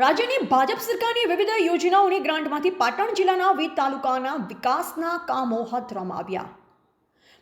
રાજ્યની ભાજપ સરકારની વિવિધ યોજનાઓની ગ્રાન્ટમાંથી પાટણ જિલ્લાના વિવિધ તાલુકાના વિકાસના કામો હાથ ધરવામાં આવ્યા.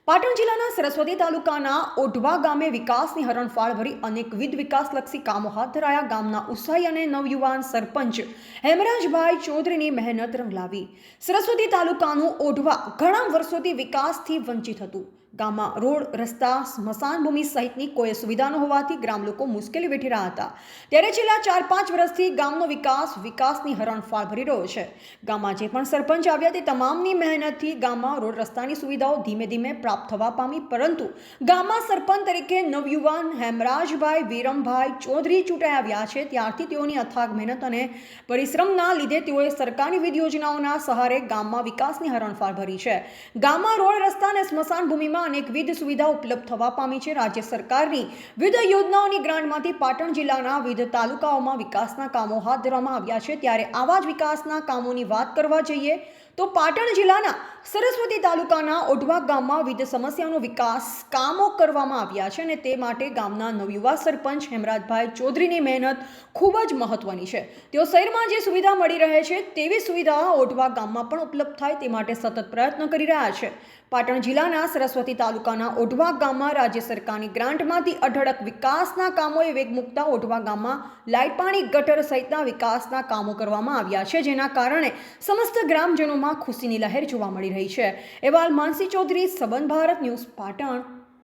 પાટણ જિલ્લાના સરસ્વતી તાલુકાના ઓઢવા ગામે વિકાસની હરણફાળ ભરી અનેકવિધ વિકાસલક્ષી કામો હાથ ધરાયા. ગામના ઉત્સાહી અને નવયુવાન સરપંચ હેમરાજભાઈ ચૌધરીની મહેનત રંગ લાવી. સરસ્વતી તાલુકાનું ઓઢવા ઘણા વર્ષોથી વિકાસથી વંચિત હતું. ગામમાં રોડ, રસ્તા, સ્મશાન ભૂમિ સહિતની કોઈ સુવિધા ન હોવાથી ગ્રામ લોકો મુશ્કેલી વેઠી રહ્યા હતા. ત્યારે છેલ્લા 4-5 વર્ષથી ગામનો વિકાસની હરણફાળ ભરી રહ્યો છે. ગામમાં જે પણ સરપંચ આવ્યા તે તમામની મહેનતથી ગામમાં રોડ, રસ્તાની સુવિધાઓ ધીમે ધીમે પ્રાપ્ત થવા પામી. પરંતુ ગામમાં સરપંચ તરીકે નવયુવાન હેમરાજભાઈ વીરમભાઈ ચૌધરી ચૂંટાઈ આવ્યા છે. ત્યારથી તેઓની અથાગ મહેનત અને પરિશ્રમના લીધે તેઓએ સરકારની વિવિધ યોજનાઓના સહારે ગામમાં વિકાસની હરણફાળ ભરી છે. ગામમાં રોડ, રસ્તા અને સ્મશાન ભૂમિમાં અનેકવિધ સુવિધાઓ ઉપલબ્ધ થવા પામી છે. રાજ્ય સરકારની વિવિધ યોજનાઓની ગ્રાન્ટમાંથી પાટણ જિલ્લાના વિવિધ તાલુકાઓમાં વિકાસના કામો હાથ ધરવામાં આવ્યા છે. ત્યારે આવા જ વિકાસના કામોની વાત કરવા જઈએ તો પાટણ જિલ્લાના સરસ્વતી તાલુકાના ઓઢવા ગામમાં વિવિધ સમસ્યાનો વિકાસ કામો કરવામાં આવ્યા છે અને તે માટે ગામના નવયુવા સરપંચ હેમરાજભાઈ ચૌધરીની મહેનત ખૂબ જ મહત્વની છે. તેઓ શહેરમાં જે સુવિધા મળી રહે છે તેવી સુવિધા ઓઢવા ગામમાં પણ ઉપલબ્ધ થાય તે માટે સતત પ્રયત્ન કરી રહ્યા છે. પાટણ જિલ્લાના સરસ્વતી તાલુકાના ઓઢવા ગામમાં રાજ્ય સરકારની ગ્રાન્ટમાંથી અઢળક વિકાસના કામોએ વેગ મૂકતા ઓઢવા ગામમાં લાઇટ, પાણી, ગટર સહિતના વિકાસના કામો કરવામાં આવ્યા છે, જેના કારણે સમસ્ત ગ્રામજનોમાં ખુશીની લહેર જોવા મળી રહી છે. અહેવાલ માનસી ચૌધરી, સંબંધ ભારત ન્યૂઝ, પાટણ.